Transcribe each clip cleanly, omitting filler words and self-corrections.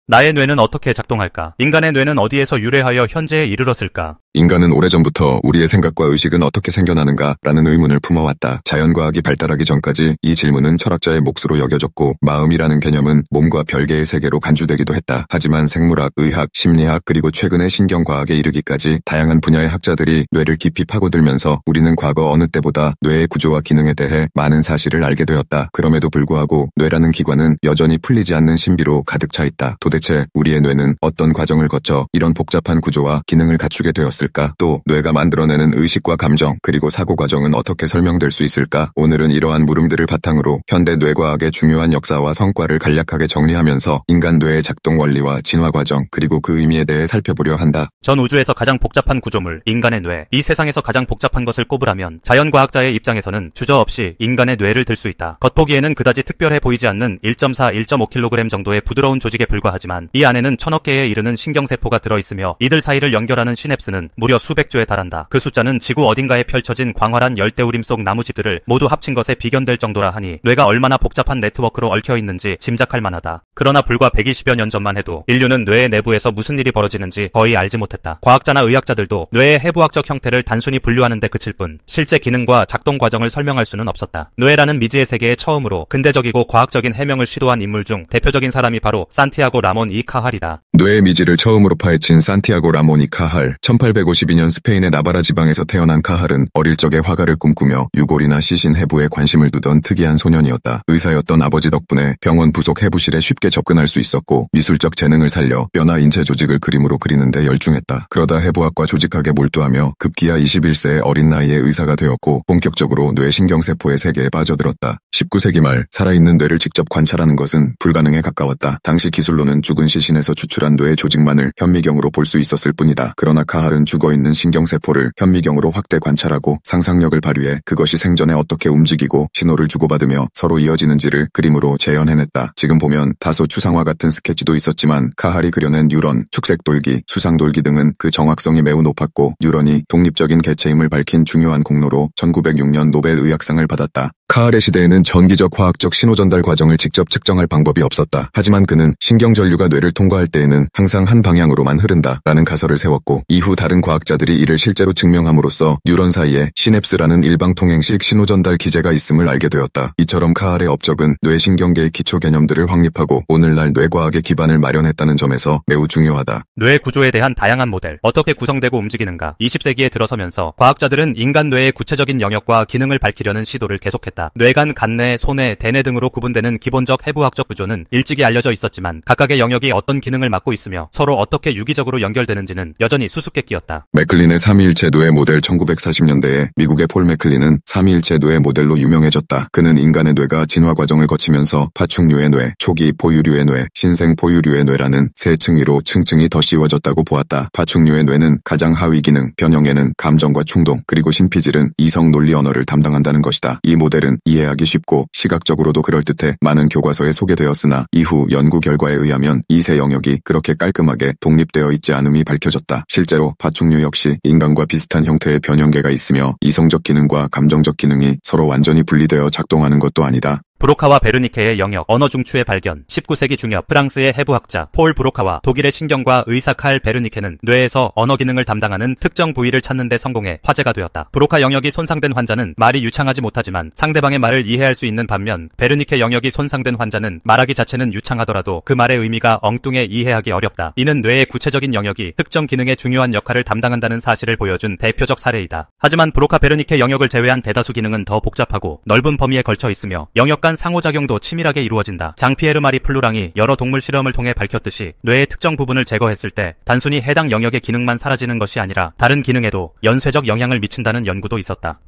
나의 뇌는 어떻게 작동할까? 인간의 뇌는 어디에서 유래하여 현재에 이르렀을까? 인간은 오래전부터 우리의 생각과 의식은 어떻게 생겨나는가라는 의문을 품어왔다. 자연과학이 발달하기 전까지 이 질문은 철학자의 몫으로 여겨졌고 마음이라는 개념은 몸과 별개의 세계로 간주되기도 했다. 하지만 생물학, 의학, 심리학 그리고 최근의 신경과학에 이르기까지 다양한 분야의 학자들이 뇌를 깊이 파고들면서 우리는 과거 어느 때보다 뇌의 구조와 기능에 대해 많은 사실을 알게 되었다. 그럼에도 불구하고 뇌라는 기관은 여전히 풀리지 않는 신비로 가득 차 있다. 도대체 우리의 뇌는 어떤 과정을 거쳐 이런 복잡한 구조와 기능을 갖추게 되었을까? 또 뇌가 만들어내는 의식과 감정 그리고 사고 과정은 어떻게 설명될 수 있을까? 오늘은 이러한 물음들을 바탕으로 현대 뇌과학의 중요한 역사와 성과를 간략하게 정리하면서 인간 뇌의 작동 원리와 진화 과정 그리고 그 의미에 대해 살펴보려 한다. 전 우주에서 가장 복잡한 구조물, 인간의 뇌. 이 세상에서 가장 복잡한 것을 꼽으라면 자연과학자의 입장에서는 주저없이 인간의 뇌를 들 수 있다. 겉보기에는 그다지 특별해 보이지 않는 1.4, 1.5kg 정도의 부드러운 조직에 불과하지만 이 안에는 1000억 개에 이르는 신경세포가 들어있으며 이들 사이를 연결하는 시냅스는 무려 수백 조에 달한다. 그 숫자는 지구 어딘가에 펼쳐진 광활한 열대우림 속 나무집들을 모두 합친 것에 비견될 정도라 하니 뇌가 얼마나 복잡한 네트워크로 얽혀있는지 짐작할 만하다. 그러나 불과 120여 년 전만 해도 인류는 뇌의 내부에서 무슨 일이 벌어지는지 거의 알지 못했다. 과학자나 의학자들도 뇌의 해부학적 형태를 단순히 분류하는 데 그칠 뿐 실제 기능과 작동 과정을 설명할 수는 없었다. 뇌라는 미지의 세계에 처음으로 근대적이고 과학적인 해명을 시도한 인물 중 대표적인 사람이 바로 산티아고 라몬 이 카할이다. 뇌의 미지를 처음으로 파헤친 산티아고 라몬 이 카할. 1852년 스페인의 나바라 지방에서 태어난 카할은 어릴 적에 화가를 꿈꾸며 유골이나 시신 해부에 관심을 두던 특이한 소년이었다. 의사였던 아버지 덕분에 병원 부속 해부실에 쉽게 접근할 수 있었고 미술적 재능을 살려 뼈나 인체 조직을 그림으로 그리는 데 열중했다. 그러다 해부학과 조직학에 몰두하며 급기야 21세의 어린 나이에 의사가 되었고 본격적으로 뇌신경세포의 세계에 빠져들었다. 19세기 말 살아있는 뇌를 직접 관찰하는 것은 불가능에 가까웠다. 당시 기술로는 죽은 시신에서 추출한 뇌의 조직만을 현미경으로 볼 수 있었을 뿐이다. 그러나 카할은 죽어있는 신경세포를 현미경으로 확대 관찰하고 상상력을 발휘해 그것이 생전에 어떻게 움직이고 신호를 주고받으며 서로 이어지는지를 그림으로 재현해냈다. 지금 보면 다소 추상화 같은 스케치도 있었지만 카할이 그려낸 뉴런, 축색돌기, 수상돌기 등은 그 정확성이 매우 높았고 뉴런이 독립적인 개체임을 밝힌 중요한 공로로 1906년 노벨 의학상을 받았다. 카할의 시대에는 전기적 화학적 신호전달 과정을 직접 측정할 방법이 없었다. 하지만 그는 신경전류가 뇌를 통과할 때에는 항상 한 방향으로만 흐른다 라는 가설을 세웠고 이후 다른 과학자들이 이를 실제로 증명함으로써 뉴런 사이에 시냅스라는 일방통행식 신호전달 기제가 있음을 알게 되었다. 이처럼 카할의 업적은 뇌신경계의 기초 개념들을 확립하고 오늘날 뇌과학의 기반을 마련했다는 점에서 매우 중요하다. 뇌 구조에 대한 다양한 모델, 어떻게 구성되고 움직이는가. 20세기에 들어서면서 과학자들은 인간 뇌의 구체적인 영역과 기능을 밝히려는 시도를 계속했다. 뇌간, 간내, 소뇌, 대뇌 등으로 구분되는 기본적 해부학적 구조는 일찍이 알려져 있었지만 각각의 영역이 어떤 기능을 맡고 있으며 서로 어떻게 유기적으로 연결되는지는 여전히 수수께끼였다. 맥클린의 삼위일체 뇌 모델. 1940년대에 미국의 폴 맥클린은 삼위일체 뇌 모델로 유명해졌다. 그는 인간의 뇌가 진화 과정을 거치면서 파충류의 뇌, 초기 포유류의 뇌, 신생 포유류의 뇌라는 세 층위로 층층이 더 씌워졌다고 보았다. 파충류의 뇌는 가장 하위 기능, 변형에는 감정과 충동, 그리고 신피질은 이성 논리 언어를 담당한다는 것이다. 이 모델은 이해하기 쉽고 시각적으로도 그럴듯해 많은 교과서에 소개되었으나 이후 연구 결과에 의하면 이 세 영역이 그렇게 깔끔하게 독립되어 있지 않음이 밝혀졌다. 실제로 파충류 역시 인간과 비슷한 형태의 변형계가 있으며 이성적 기능과 감정적 기능이 서로 완전히 분리되어 작동하는 것도 아니다. 브로카와 베르니케의 영역, 언어 중추의 발견. 19세기 중엽 프랑스의 해부학자 폴 브로카와 독일의 신경과 의사 칼 베르니케는 뇌에서 언어 기능을 담당하는 특정 부위를 찾는 데 성공해 화제가 되었다. 브로카 영역이 손상된 환자는 말이 유창하지 못하지만 상대방의 말을 이해할 수 있는 반면 베르니케 영역이 손상된 환자는 말하기 자체는 유창하더라도 그 말의 의미가 엉뚱해 이해하기 어렵다. 이는 뇌의 구체적인 영역이 특정 기능의 중요한 역할을 담당한다는 사실을 보여준 대표적 사례이다. 하지만 브로카 베르니케 영역을 제외한 대다수 기능은 더 복잡하고 넓은 범위에 걸쳐 있으며 영역 간 상호작용도 치밀하게 이루어진다. 장피에르 마리 플루랑이 여러 동물 실험을 통해 밝혔듯이 뇌의 특정 부분을 제거했을 때 단순히 해당 영역의 기능만 사라지는 것이 아니라 다른 기능에도 연쇄적 영향을 미친다는 연구도 있었다.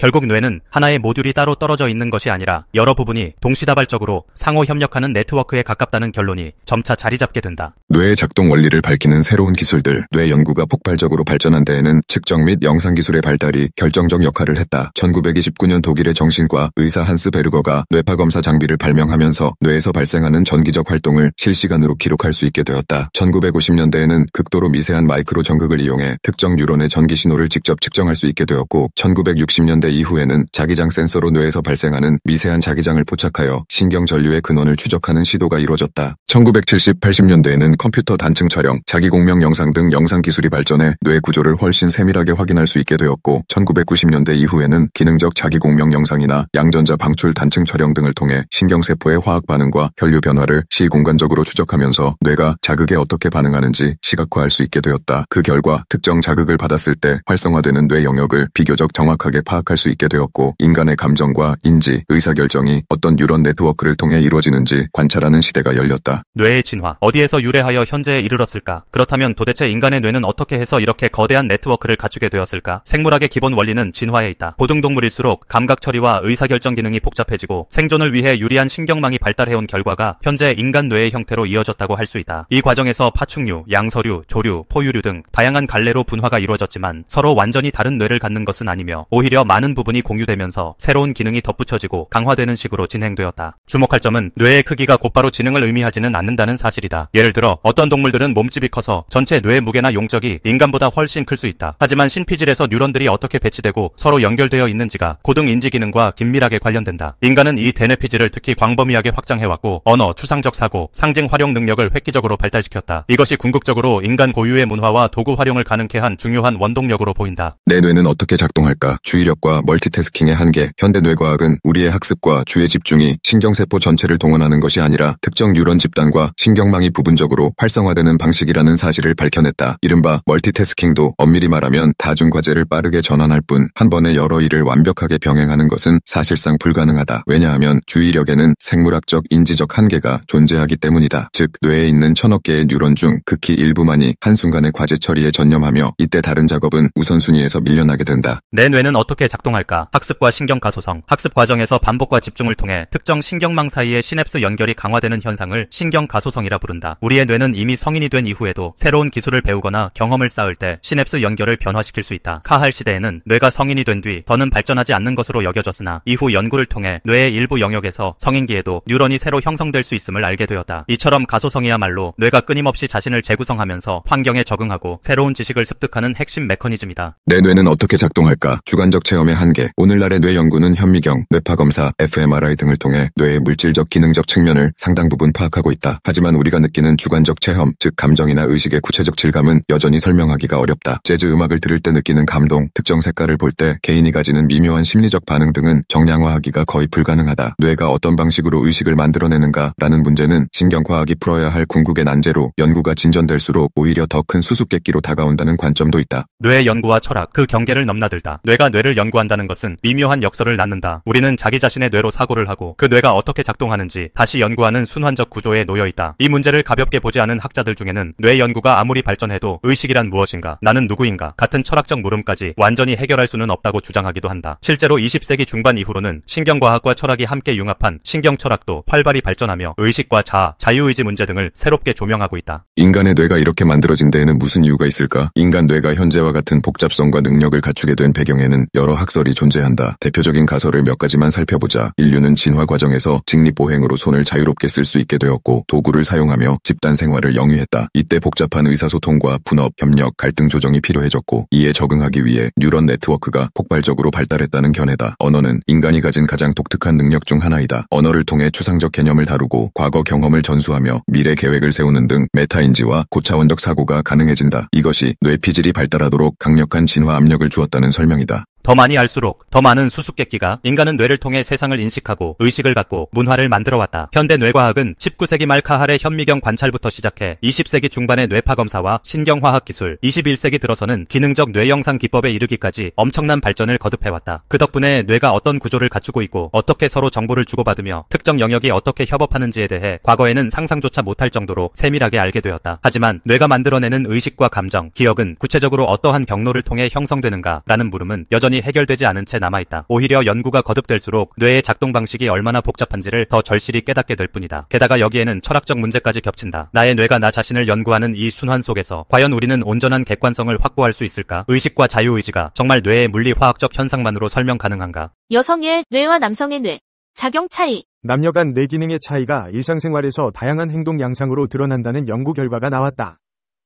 결국 뇌는 하나의 모듈이 따로 떨어져 있는 것이 아니라 여러 부분이 동시다발적으로 상호 협력하는 네트워크에 가깝다는 결론이 점차 자리 잡게 된다. 뇌의 작동 원리를 밝히는 새로운 기술들, 뇌 연구가 폭발적으로 발전한 데에는 측정 및 영상기술의 발달이 결정적 역할을 했다. 1929년 독일의 정신과 의사 한스 베르거가 뇌파 검사 장비를 발명하면서 뇌에서 발생하는 전기적 활동을 실시간으로 기록할 수 있게 되었다. 1950년대에는 극도로 미세한 마이크로 전극을 이용해 특정 뉴런의 전기 신호를 직접 측정할 수 있게 되었고 1960년대 1970년대 이후에는 자기장 센서로 뇌에서 발생하는 미세한 자기장을 포착하여 신경 전류의 근원을 추적하는 시도가 이루어졌다. 1970, 80년대에는 컴퓨터 단층 촬영, 자기공명 영상 등 영상 기술이 발전해 뇌 구조를 훨씬 세밀하게 확인할 수 있게 되었고 1990년대 이후에는 기능적 자기공명 영상이나 양전자 방출 단층 촬영 등을 통해 신경세포의 화학 반응과 혈류 변화를 시공간적으로 추적하면서 뇌가 자극에 어떻게 반응하는지 시각화할 수 있게 되었다. 그 결과 특정 자극을 받았을 때 활성화되는 뇌 영역을 비교적 정확하게 파악할 수 있게 되었고 인간의 감정과 인지, 의사결정이 어떤 뉴런 네트워크를 통해 이루어지는지 관찰하는 시대가 열렸다. 뇌의 진화, 어디에서 유래하여 현재에 이르렀을까? 그렇다면 도대체 인간의 뇌는 어떻게 해서 이렇게 거대한 네트워크를 갖추게 되었을까? 생물학의 기본 원리는 진화에 있다. 고등동물일수록 감각 처리와 의사결정 기능이 복잡해지고 생존을 위해 유리한 신경망이 발달해온 결과가 현재 인간 뇌의 형태로 이어졌다고 할 수 있다. 이 과정에서 파충류, 양서류, 조류, 포유류 등 다양한 갈래로 분화가 이루어졌지만 서로 완전히 다른 뇌를 갖는 것은 아니며 오히려 많은 부분이 공유되면서 새로운 기능이 덧붙여지고 강화되는 식으로 진행되었다. 주목할 점은 뇌의 크기가 곧바로 지능을 의미하지는 않는다는 사실이다. 예를 들어 어떤 동물들은 몸집이 커서 전체 뇌의 무게나 용적이 인간보다 훨씬 클 수 있다. 하지만 신피질에서 뉴런들이 어떻게 배치되고 서로 연결되어 있는지가 고등 인지 기능과 긴밀하게 관련된다. 인간은 이 대뇌피질을 특히 광범위하게 확장해왔고 언어, 추상적 사고, 상징 활용 능력을 획기적으로 발달시켰다. 이것이 궁극적으로 인간 고유의 문화와 도구 활용을 가능케 한 중요한 원동력으로 보인다. 내 뇌는 어떻게 작동할까? 주의력과 멀티태스킹의 한계. 현대 뇌과학은 우리의 학습과 주의 집중이 신경세포 전체를 동원하는 것이 아니라 특정 뉴런 집단과 신경망이 부분적으로 활성화되는 방식이라는 사실을 밝혀냈다. 이른바 멀티태스킹도 엄밀히 말하면 다중과제를 빠르게 전환할 뿐 한 번에 여러 일을 완벽하게 병행하는 것은 사실상 불가능하다. 왜냐하면 주의력에는 생물학적 인지적 한계가 존재하기 때문이다. 즉 뇌에 있는 1000억 개의 뉴런 중 극히 일부만이 한순간의 과제 처리에 전념하며 이때 다른 작업은 우선순위에서 밀려나게 된다. 내 뇌는 어떻게 작동할까? 학습과 신경 가소성. 학습 과정에서 반복과 집중을 통해 특정 신경망 사이의 시냅스 연결이 강화되는 현상을 신경 가소성이라 부른다. 우리의 뇌는 이미 성인이 된 이후에도 새로운 기술을 배우거나 경험을 쌓을 때 시냅스 연결을 변화시킬 수 있다. 카할 시대에는 뇌가 성인이 된 뒤 더는 발전하지 않는 것으로 여겨졌으나 이후 연구를 통해 뇌의 일부 영역에서 성인기에도 뉴런이 새로 형성될 수 있음을 알게 되었다. 이처럼 가소성이야말로 뇌가 끊임없이 자신을 재구성하면서 환경에 적응하고 새로운 지식을 습득하는 핵심 메커니즘이다. 내 뇌는 어떻게 작동할까? 주관적 체험의 한계. 오늘날의 뇌 연구는 현미경, 뇌파검사, fMRI 등을 통해 뇌의 물질적 기능적 측면을 상당 부분 파악하고 있다. 하지만 우리가 느끼는 주관적 체험, 즉 감정이나 의식의 구체적 질감은 여전히 설명하기가 어렵다. 재즈 음악을 들을 때 느끼는 감동, 특정 색깔을 볼 때 개인이 가지는 미묘한 심리적 반응 등은 정량화하기가 거의 불가능하다. 뇌가 어떤 방식으로 의식을 만들어내는가라는 문제는 신경과학이 풀어야 할 궁극의 난제로 연구가 진전될수록 오히려 더 큰 수수께끼로 다가온다는 관점도 있다. 뇌의 연구와 철학, 그 경계를 넘나들다. 뇌가 뇌를 연구한다는 것은 미묘한 역설을 낳는다. 우리는 자기 자신의 뇌로 사고를 하고 그 뇌가 어떻게 작동하는지 다시 연구하는 순환적 구조에 놓여있다. 이 문제를 가볍게 보지 않은 학자들 중에는 뇌 연구가 아무리 발전해도 의식이란 무엇인가, 나는 누구인가 같은 철학적 물음까지 완전히 해결할 수는 없다고 주장하기도 한다. 실제로 20세기 중반 이후로는 신경과학과 철학이 함께 융합한 신경철학도 활발히 발전하며 의식과 자아, 자유의지 문제 등을 새롭게 조명하고 있다. 인간의 뇌가 이렇게 만들어진 데에는 무슨 이유가 있을까? 인간 뇌가 현재와 같은 복잡성과 능력을 갖추게 된 배경에는 여러 학설이 존재한다. 대표적인 가설을 몇 가지만 살펴보자. 인류는 진화 과정에서 직립보행으로 손을 자유롭게 쓸 수 있게 되었고 도구를 사용하며 집단 생활을 영위했다. 이때 복잡한 의사소통과 분업, 협력, 갈등 조정이 필요해졌고 이에 적응하기 위해 뉴런 네트워크가 폭발적으로 발달했다는 견해다. 언어는 인간이 가진 가장 독특한 능력 중 하나이다. 언어를 통해 추상적 개념을 다루고 과거 경험을 전수하며 미래 계획을 세우는 등 메타인지와 고차원적 사고가 가능해진다. 이것이 뇌피질이 발달하도록 강력한 진화 압력을 주었다는 설명이다. 더 많이 알수록 더 많은 수수께끼가. 인간은 뇌를 통해 세상을 인식하고 의식을 갖고 문화를 만들어왔다. 현대 뇌과학은 19세기 말 카할의 현미경 관찰부터 시작해 20세기 중반의 뇌파검사와 신경화학 기술, 21세기 들어서는 기능적 뇌영상 기법에 이르기까지 엄청난 발전을 거듭해왔다. 그 덕분에 뇌가 어떤 구조를 갖추고 있고 어떻게 서로 정보를 주고받으며 특정 영역이 어떻게 협업하는지에 대해 과거에는 상상조차 못할 정도로 세밀하게 알게 되었다. 하지만 뇌가 만들어내는 의식과 감정, 기억은 구체적으로 어떠한 경로를 통해 형성되는가라는 물음은 여전히 해결되지 않은 채 남아있다. 오히려 연구가 거듭될수록 뇌의 작동 방식이 얼마나 복잡한지를 더 절실히 깨닫게 될 뿐이다. 게다가 여기에는 철학적 문제까지 겹친다. 나의 뇌가 나 자신을 연구하는 이 순환 속에서 과연 우리는 온전한 객관성을 확보할 수 있을까? 의식과 자유의지가 정말 뇌의 물리화학적 현상만으로 설명 가능한가? 여성의 뇌와 남성의 뇌, 작용 차이. 남녀 간 뇌 기능의 차이가 일상생활에서 다양한 행동 양상으로 드러난다는 연구 결과가 나왔다.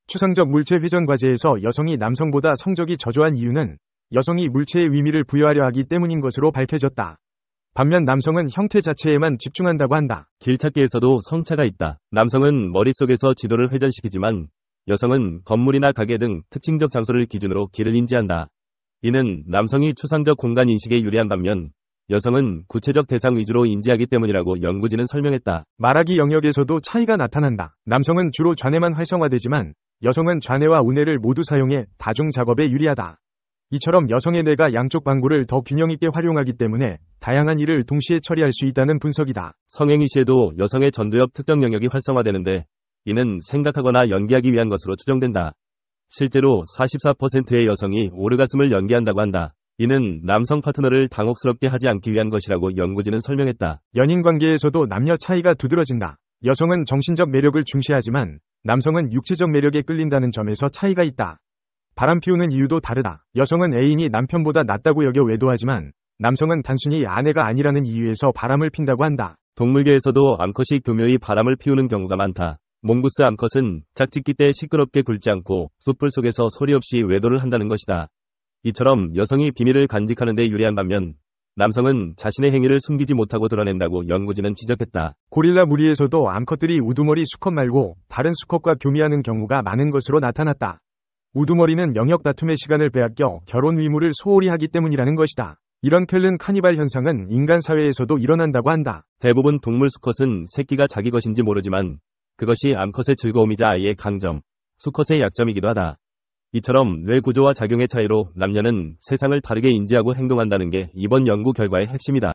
추상적 물체 회전 과제에서 여성이 남성보다 성적이 저조한 이유는 여성이 물체의 의미를 부여하려 하기 때문인 것으로 밝혀졌다. 반면 남성은 형태 자체에만 집중한다고 한다. 길찾기에서도 성차가 있다. 남성은 머릿속에서 지도를 회전시키지만 여성은 건물이나 가게 등 특징적 장소를 기준으로 길을 인지한다. 이는 남성이 추상적 공간 인식에 유리한 반면 여성은 구체적 대상 위주로 인지하기 때문이라고 연구진은 설명했다. 말하기 영역에서도 차이가 나타난다. 남성은 주로 좌뇌만 활성화되지만 여성은 좌뇌와 우뇌를 모두 사용해 다중 작업에 유리하다. 이처럼 여성의 뇌가 양쪽 방구를 더 균형 있게 활용하기 때문에 다양한 일을 동시에 처리할 수 있다는 분석이다. 성행위 시에도 여성의 전두엽 특정 영역이 활성화되는데 이는 생각하거나 연기하기 위한 것으로 추정된다. 실제로 44%의 여성이 오르가슴을 연기한다고 한다. 이는 남성 파트너를 당혹스럽게 하지 않기 위한 것이라고 연구진은 설명했다. 연인 관계에서도 남녀 차이가 두드러진다. 여성은 정신적 매력을 중시하지만 남성은 육체적 매력에 끌린다는 점에서 차이가 있다. 바람 피우는 이유도 다르다. 여성은 애인이 남편보다 낫다고 여겨 외도하지만 남성은 단순히 아내가 아니라는 이유에서 바람을 핀다고 한다. 동물계에서도 암컷이 교묘히 바람을 피우는 경우가 많다. 몽구스 암컷은 짝짓기 때 시끄럽게 굴지 않고 숯불 속에서 소리 없이 외도를 한다는 것이다. 이처럼 여성이 비밀을 간직하는 데 유리한 반면 남성은 자신의 행위를 숨기지 못하고 드러낸다고 연구진은 지적했다. 고릴라 무리에서도 암컷들이 우두머리 수컷 말고 다른 수컷과 교미하는 경우가 많은 것으로 나타났다. 우두머리는 영역 다툼의 시간을 빼앗겨 결혼 의무를 소홀히 하기 때문이라는 것이다. 이런 켈른 카니발 현상은 인간 사회에서도 일어난다고 한다. 대부분 동물 수컷은 새끼가 자기 것인지 모르지만 그것이 암컷의 즐거움이자 아이의 강점, 수컷의 약점이기도 하다. 이처럼 뇌 구조와 작용의 차이로 남녀는 세상을 다르게 인지하고 행동한다는 게 이번 연구 결과의 핵심이다.